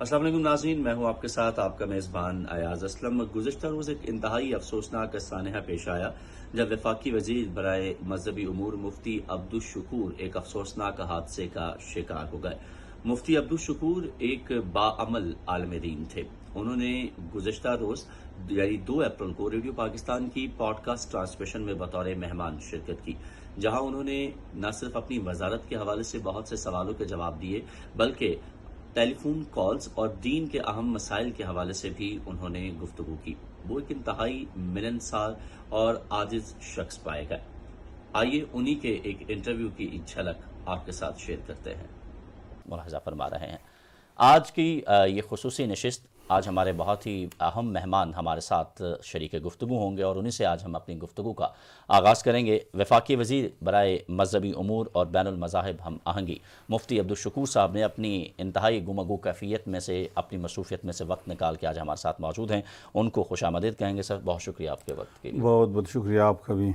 السلام علیکم ناظرین، میں ہوں آپ کے ساتھ آپ کا میزبان ایاز اسلم۔ گزشتہ روز ایک انتہائی افسوسناک سانحہ پیش آیا جب وفاقی وزیر برائے مذہبی امور مفتی عبدالشکور ایک افسوسناک حادثے کا شکار ہو گئے۔ مفتی عبدالشکور ایک باعمل عالم دین تھے۔ انہوں نے گزشتہ روز یعنی 2 اپریل کو ریڈیو پاکستان کی پوڈ کاسٹ ٹرانسمیشن میں بطور مہمان شرکت کی، جہاں انہوں نے نہ صرف اپنی وزارت کے حوالے سے بہت سے سوالوں کے جواب دیے بلکہ ٹیلی فون کالز اور دین کے اہم مسائل کے حوالے سے بھی انہوں نے گفتگو کی۔ وہ ایک انتہائی ملنسار اور عاجز شخص پائے گئے۔ آئیے انہی کے ایک انٹرویو کی جھلک آپ کے ساتھ شیئر کرتے ہیں۔ ملاحظہ فرما رہے ہیں آج کی یہ خصوصی نشست، آج ہمارے بہت ہی اہم مہمان ہمارے ساتھ شریک گفتگو ہوں گے اور انہی سے آج ہم اپنی گفتگو کا آغاز کریں گے۔ وفاقی وزیر برائے مذہبی امور اور بین المذاہب ہم آہنگی مفتی عبدالشکور صاحب نے اپنی انتہائی گفتگو کیفیت میں سے، اپنی مصروفیت میں سے وقت نکال کے آج ہمارے ساتھ موجود ہیں۔ ان کو خوش آمدید کہیں گے۔ سر بہت شکریہ آپ کے وقت کے لیے۔ بہت بہت شکریہ آپ کا بھی۔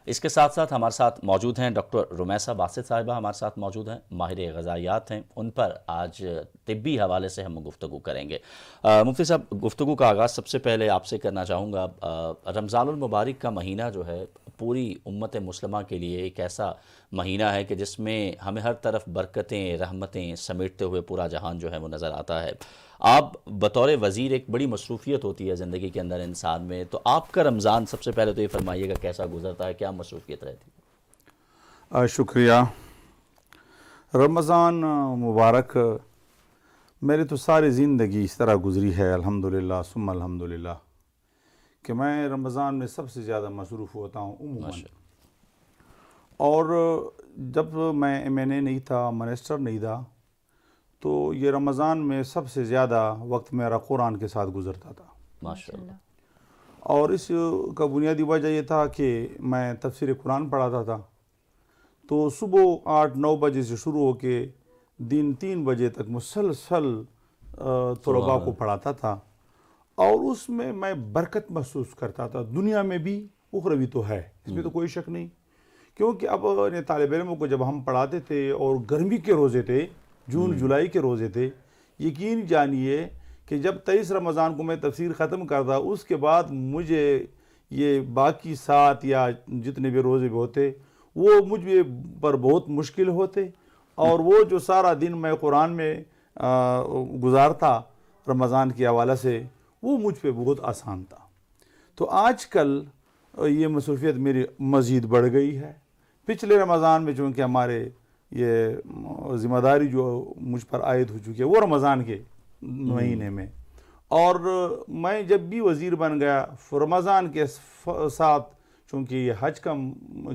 اس کے ساتھ ساتھ ہمارے ساتھ موجود ہیں ڈاکٹر رمیسہ باسط صاحبہ، ہمارے ساتھ موجود ہیں، ماہر غذائیات ہیں۔ ان پر آج طبی حوالے سے ہم گفتگو کریں گے۔ مفتی صاحب، گفتگو کا آغاز سب سے پہلے آپ سے کرنا چاہوں گا۔ رمضان المبارک کا مہینہ جو ہے پوری امت مسلمہ کے لیے ایک ایسا مہینہ ہے کہ جس میں ہمیں ہر طرف برکتیں، رحمتیں سمیٹتے ہوئے پورا جہان جو ہے وہ نظر آتا ہے۔ آپ بطور وزیر، ایک بڑی مصروفیت ہوتی ہے زندگی کے اندر انسان میں، تو آپ کا رمضان سب سے پہلے تو یہ فرمائیے گا کیسا گزرتا ہے، کیا مصروفیت رہتی ہے؟ شکریہ۔ رمضان مبارک میری تو ساری زندگی اس طرح گزری ہے، الحمدللہ ثم الحمدللہ، کہ میں رمضان میں سب سے زیادہ مصروف ہوتا ہوں عموماً۔ اور جب میں MNA نہیں تھا، منسٹر نہیں تھا، تو یہ رمضان میں سب سے زیادہ وقت میرا قرآن کے ساتھ گزرتا تھا ماشاءاللہ۔ اور اس کا بنیادی وجہ یہ تھا کہ میں تفسیر قرآن پڑھاتا تھا، تو صبح 8-9 بجے سے شروع ہو کے دن 3 بجے تک مسلسل طلباء کو پڑھاتا تھا، اور اس میں برکت محسوس کرتا تھا، دنیا میں بھی اخروی تو ہے، اس میں تو کوئی شک نہیں۔ کیونکہ اب طالب علموں کو جب ہم پڑھاتے تھے اور گرمی کے روزے تھے، جون جولائی کے روزے تھے، یقین جانیے کہ جب 23 رمضان کو میں تفسیر ختم کرتا، اس کے بعد مجھے یہ باقی 7 یا جتنے بھی روزے بھی ہوتے وہ مجھ پر بہت مشکل ہوتے، اور وہ جو سارا دن میں قرآن میں گزارتا رمضان کے حوالے سے، وہ مجھ پہ بہت آسان تھا۔ تو آج کل یہ مصروفیت میری مزید بڑھ گئی ہے۔ پچھلے رمضان میں چونکہ ہمارے یہ ذمہ داری جو مجھ پر عائد ہو چکی ہے وہ رمضان کے مہینے میں، اور میں جب بھی وزیر بن گیا رمضان کے ساتھ، چونکہ یہ حج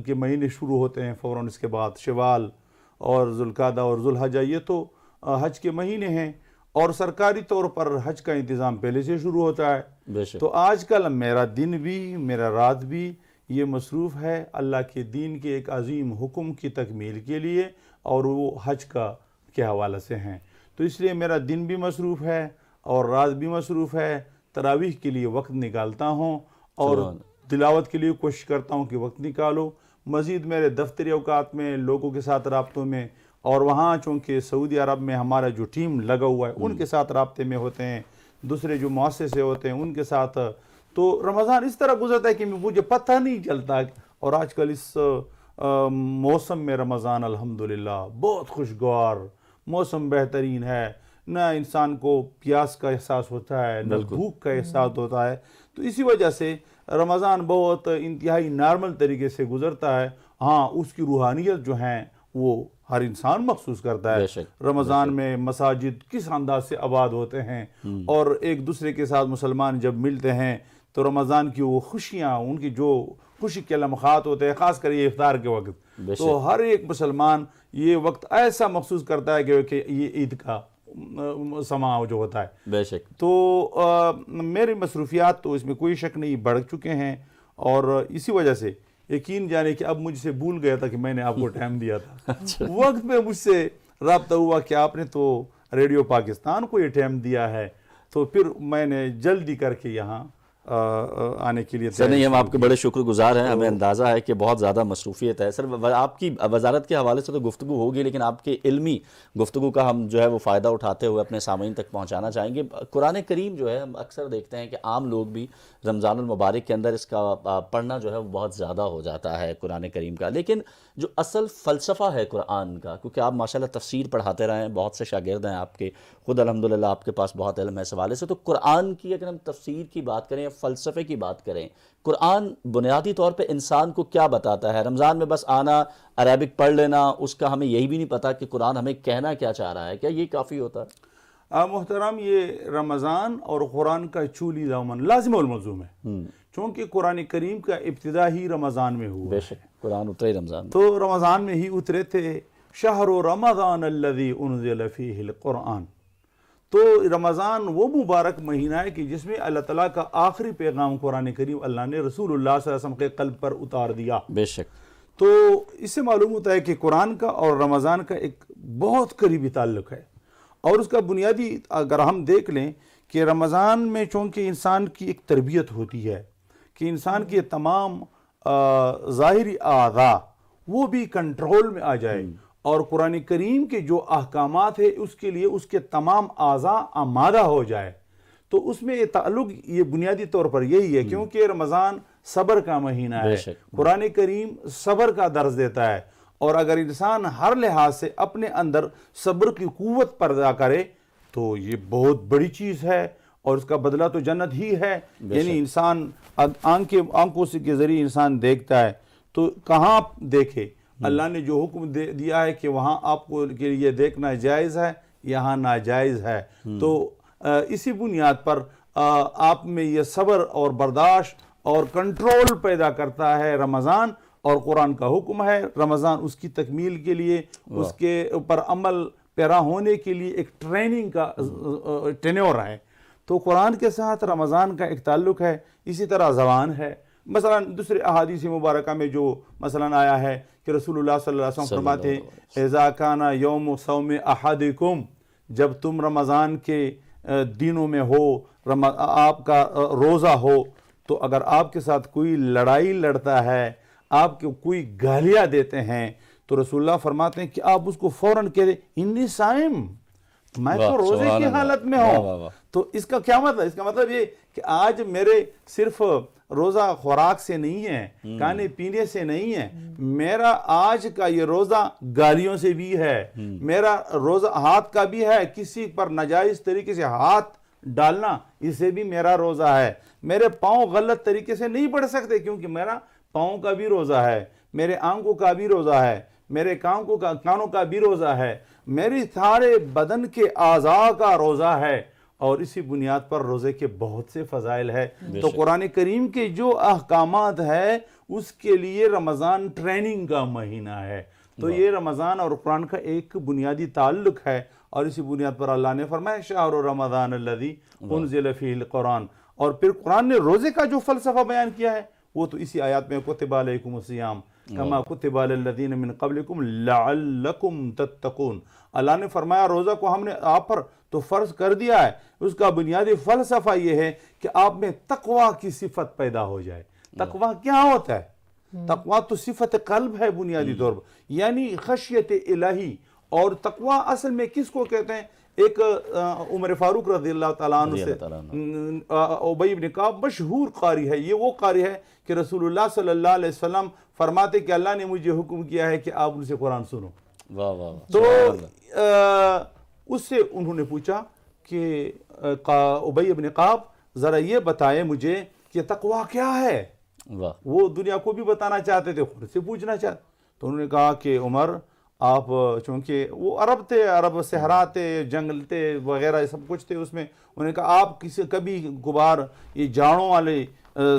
کے مہینے شروع ہوتے ہیں فوراً اس کے بعد شوال اور ذوالقعدہ اور ذوالحجہ، یہ تو حج کے مہینے ہیں، اور سرکاری طور پر حج کا انتظام پہلے سے شروع ہوتا ہے۔ تو آج کل میرا دن بھی میرا رات بھی یہ مصروف ہے اللہ کے دین کے ایک عظیم حکم کی تکمیل کے لیے، اور وہ حج کے حوالے سے ہیں۔ تو اس لیے میرا دن بھی مصروف ہے اور رات بھی مصروف ہے۔ تراویح کے لیے وقت نکالتا ہوں اور تلاوت کے لیے کوشش کرتا ہوں کہ وقت نکالو۔ مزید میرے دفتری اوقات میں، لوگوں کے ساتھ رابطوں میں، اور وہاں چونکہ سعودی عرب میں ہمارا جو ٹیم لگا ہوا ہے ان کے ساتھ رابطے میں ہوتے ہیں، دوسرے جو مؤسسے ہوتے ہیں ان کے ساتھ، تو رمضان اس طرح گزرتا ہے کہ مجھے پتہ نہیں چلتا۔ اور آج کل اس موسم میں رمضان الحمدللہ بہت خوشگوار موسم بہترین ہے، نہ انسان کو پیاس کا احساس ہوتا ہے نہ بھوک کا احساس ہوتا ہے۔ تو اسی وجہ سے رمضان بہت انتہائی نارمل طریقے سے گزرتا ہے۔ ہاں، اس کی روحانیت جو ہیں وہ ہر انسان محسوس کرتا ہے۔ رمضان میں مساجد کس انداز سے آباد ہوتے ہیں، اور ایک دوسرے کے ساتھ مسلمان جب ملتے ہیں تو رمضان کی وہ خوشیاں، ان کی جو خوشی کے لمحات ہوتے ہیں، خاص کر یہ افطار کے وقت، تو ہر ایک مسلمان یہ وقت ایسا محسوس کرتا ہے کہ یہ عید کا سما جو ہوتا ہے۔ بے شک۔ تو میری مصروفیات تو اس میں کوئی شک نہیں بڑھ چکے ہیں، اور اسی وجہ سے یقین جانے کہ اب مجھ سے بھول گیا تھا کہ میں نے آپ کو ٹائم دیا تھا۔ وقت میں مجھ سے رابطہ ہوا کہ آپ نے تو ریڈیو پاکستان کو یہ ٹائم دیا ہے، تو پھر میں نے جلدی کر کے یہاں آنے کے لیے سر نہیں، ہم آپ کے بڑے شکر گزار ہیں، ہمیں اندازہ ہے کہ بہت زیادہ مصروفیت ہے سر. آپ کی وزارت کے حوالے سے تو گفتگو ہوگی، لیکن آپ کے علمی گفتگو کا ہم جو ہے وہ فائدہ اٹھاتے ہوئے اپنے سامعین تک پہنچانا چاہیں گے. قرآن کریم جو ہے ہم اکثر دیکھتے ہیں کہ عام لوگ بھی رمضان المبارک کے اندر اس کا پڑھنا جو ہے وہ بہت زیادہ ہو جاتا ہے قرآن کریم کا، لیکن جو اصل فلسفہ ہے قرآن کا، کیونکہ آپ ماشاءاللہ تفسیر پڑھاتے رہے ہیں، بہت سے شاگرد ہیں آپ کے، خود الحمدللہ آپ کے پاس بہت علم ہے اس حوالے سے، تو قرآن کی اگر ہم تفسیر کی بات کریں یا فلسفے کی بات کریں، قرآن بنیادی طور پہ انسان کو کیا بتاتا ہے؟ رمضان میں بس آنا، عربک پڑھ لینا، اس کا ہمیں یہی بھی نہیں پتا کہ قرآن ہمیں کہنا کیا چاہ رہا ہے، کیا یہ کافی ہوتا ہے؟ محترم، یہ رمضان اور قرآن کا چولی دامن لازم الملزوم ہے، چونکہ قرآن کریم کا ابتدا ہی رمضان میں ہوا. بے شک قرآن اترے رمضان تو رمضان میں ہی اترے تھے. شہر رمضان الذی انزل فیہ القرآن. تو رمضان وہ مبارک مہینہ ہے کہ جس میں اللہ تعالیٰ کا آخری پیغام قرآن کریم اللہ نے رسول اللہ صلی اللہ علیہ وسلم کے قلب پر اتار دیا. بے شک. تو اس سے معلوم ہوتا ہے کہ قرآن کا اور رمضان کا ایک بہت قریبی تعلق ہے، اور اس کا بنیادی اگر ہم دیکھ لیں کہ رمضان میں چونکہ انسان کی ایک تربیت ہوتی ہے کہ انسان کے تمام ظاہری اعضاء وہ بھی کنٹرول میں آ جائے، اور قرآن کریم کے جو احکامات ہیں اس کے لیے اس کے تمام اعضاء آمادہ ہو جائے. تو اس میں یہ تعلق یہ بنیادی طور پر یہی ہے، کیونکہ رمضان صبر کا مہینہ ہے، قرآن کریم صبر کا درس دیتا ہے، اور اگر انسان ہر لحاظ سے اپنے اندر صبر کی قوت پیدا کرے تو یہ بہت بڑی چیز ہے، اور اس کا بدلہ تو جنت ہی ہے. یعنی انسان آنکھوں سے کے ذریعے انسان دیکھتا ہے، تو کہاں دیکھے؟ اللہ نے جو حکم دیا ہے کہ وہاں آپ کو کے لیے دیکھنا جائز ہے، یہاں ناجائز ہے. تو اسی بنیاد پر آپ میں یہ صبر اور برداشت اور کنٹرول پیدا کرتا ہے رمضان، اور قرآن کا حکم ہے رمضان اس کی تکمیل کے لیے، اس کے اوپر عمل پیرا ہونے کے لیے ایک ٹریننگ کا ٹینور ہے. تو قرآن کے ساتھ رمضان کا ایک تعلق ہے. اسی طرح زبان ہے. مثلا دوسرے احادیث مبارکہ میں جو مثلا آیا ہے کہ رسول اللہ صلی اللہ علیہ وسلم فرماتے ہیں اذا کان یوم صوم احدکم، جب تم رمضان کے دنوں میں ہو، آپ کا روزہ ہو، تو اگر آپ کے ساتھ کوئی لڑائی لڑتا ہے، آپ کو کوئی گالیاں دیتے ہیں، تو رسول اللہ فرماتے ہیں کہ آپ اس کو فوراً کہہ دیں انی صائم، میں تو روزے کی حالت میں ہوں. تو اس کا کیا مطلب؟ اس کا مطلب یہ کہ آج میرے صرف روزہ خوراک سے نہیں ہے، کھانے پینے سے نہیں ہے، میرا آج کا یہ روزہ گالیوں سے بھی ہے، میرا روزہ ہاتھ کا بھی ہے، کسی پر ناجائز طریقے سے ہاتھ ڈالنا اسے بھی میرا روزہ ہے. میرے پاؤں غلط طریقے سے نہیں بڑھ سکتے کیونکہ میرا پاؤں کا بھی روزہ ہے، میرے آنکھوں کا بھی روزہ ہے، میرے کانوں کا بھی روزہ ہے، میری سارے بدن کے اعضاء کا روزہ ہے. اور اسی بنیاد پر روزے کے بہت سے فضائل ہے. تو قرآن کریم کے جو احکامات ہے اس کے لیے رمضان ٹریننگ کا مہینہ ہے. تو یہ رمضان اور قرآن کا ایک بنیادی تعلق ہے، اور اسی بنیاد پر اللہ نے فرمایا شہر رمضان الذی انزل فیہ القرآن. اور پھر قرآن نے روزے کا جو فلسفہ بیان کیا ہے وہ تو اسی آیات میں کتب علیکم الصیام کما کتب علی الذین من قبلکم لعلکم تتقون. اللہ نے فرمایا روزہ کو ہم نے آپ پر تو فرض کر دیا ہے، اس کا بنیادی فلسفہ یہ ہے کہ آپ میں تقوی کی صفت پیدا ہو جائے. تقوی کیا ہوتا ہے؟ تقوی تو صفت قلب ہے بنیادی طور پر، یعنی خشیت الہی. اور تقوی اصل میں کس کو کہتے ہیں؟ ایک عمر فاروق رضی اللہ تعالیٰ عنہ سے ابی بن کعب مشہور قاری ہے، یہ وہ قاری ہے کہ رسول اللہ صلی اللہ علیہ وسلم فرماتے کہ اللہ نے مجھے حکم کیا ہے کہ آپ ان سے قرآن سنو. تو اس سے انہوں نے پوچھا کہ ابی بن کعب ذرا یہ بتائے مجھے کہ تقوی کیا ہے. وہ دنیا کو بھی بتانا چاہتے تھے، خود سے پوچھنا چاہتے. تو انہوں نے کہا کہ عمر آپ، چونکہ وہ عرب تھے، عرب صحرا تھے، جنگل تھے وغیرہ سب کچھ تھے اس میں. انہوں نے کہا آپ کبھی غبار یہ جاڑوں والے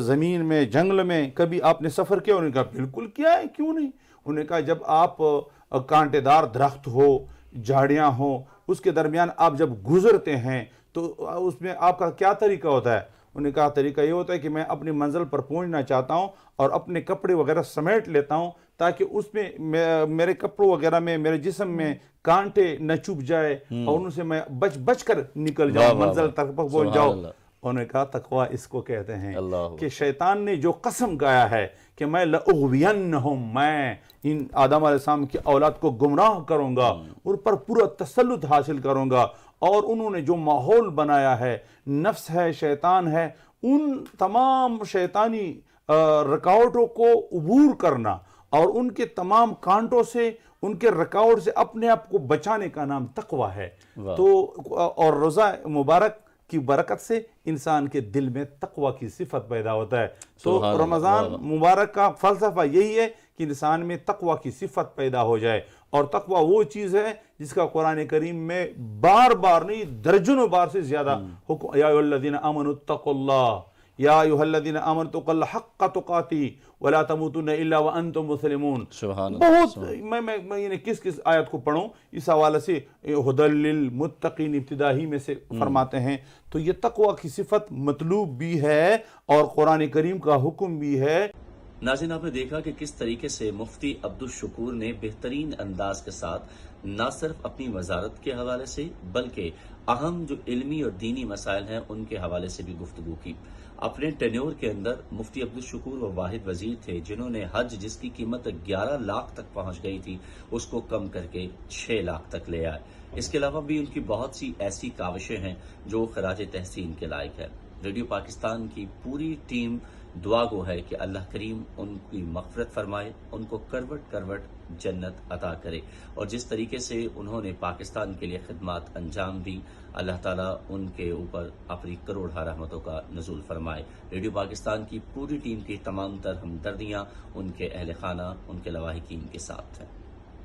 زمین میں جنگل میں کبھی آپ نے سفر کیا؟ انہوں نے کہا بالکل کیا ہے، کیوں نہیں. انہوں نے کہا جب آپ کانٹے دار درخت ہو، جھاڑیاں ہوں، اس کے درمیان آپ جب گزرتے ہیں تو اس میں آپ کا کیا طریقہ ہوتا ہے؟ انہوں نے کہا طریقہ یہ ہوتا ہے کہ میں اپنی منزل پر پہنچنا چاہتا ہوں اور اپنے کپڑے وغیرہ سمیٹ لیتا ہوں تاکہ اس میں میرے کپڑوں وغیرہ میں میرے جسم میں کانٹے نہ چبھ جائے اور ان سے میں بچ کر نکل جاؤں، منزل تک پہنچ جاؤں. انہوں نے کہا تقوی اس کو کہتے ہیں اللہ کہ شیطان نے جو قسم کھایا ہے کہ میں لأغوینہم، میں ان آدم علیہ السلام کی اولاد کو گمراہ کروں گا، ان پر پورا تسلط حاصل کروں گا، اور انہوں نے جو ماحول بنایا ہے، نفس ہے، شیطان ہے، ان تمام شیطانی رکاوٹوں کو عبور کرنا اور ان کے تمام کانٹوں سے، ان کے رکاوٹ سے اپنے آپ کو بچانے کا نام تقوی ہے۔ تو اور روزہ مبارک کی برکت سے انسان کے دل میں تقوی کی صفت پیدا ہوتا ہے۔ تو رمضان مبارک کا فلسفہ یہی ہے کہ انسان میں تقوی کی صفت پیدا ہو جائے، اور تقوی وہ چیز ہے جس کا قرآن کریم میں بار بار نہیں درجنوں بار سے زیادہ حکم، یا ایھا الذین آمنوا اتقوا اللہ، یا ایھا الذین آمنوا اتقوا اللہ حق تقاتہ ولا تموتن الا وانتم مسلمون۔ بہت میں یعنی کس آیت کو پڑھوں، اس حوالے سے ھدی للمتقین ابتدا ہی میں سے فرماتے ہیں۔ تو یہ تقوی کی صفت مطلوب بھی ہے اور قرآن کریم کا حکم بھی ہے۔ ناظرین، آپ نے دیکھا کہ کس طریقے سے مفتی عبدالشکور نے بہترین انداز کے ساتھ نہ صرف اپنی وزارت کے حوالے سے بلکہ اہم جو علمی اور دینی مسائل ہیں ان کے حوالے سے بھی گفتگو کی۔ اپنے ٹینیور کے اندر مفتی عبدالشکور وہ واحد وزیر تھے جنہوں نے حج جس کی قیمت 11 لاکھ تک پہنچ گئی تھی اس کو کم کر کے 6 لاکھ تک لے آئے۔ اس کے علاوہ بھی ان کی بہت سی ایسی کاوشیں ہیں جو خراج تحسین کے لائق ہے۔ ریڈیو پاکستان کی پوری ٹیم دعا گو ہے کہ اللہ کریم ان کی مغفرت فرمائے، ان کو کروٹ کروٹ جنت عطا کرے، اور جس طریقے سے انہوں نے پاکستان کے لیے خدمات انجام دی، اللہ تعالیٰ ان کے اوپر اپنی کروڑہ رحمتوں کا نزول فرمائے۔ ریڈیو پاکستان کی پوری ٹیم کی تمام تر ہمدردیاں ان کے اہل خانہ، ان کے لواحقین کے ساتھ ہیں۔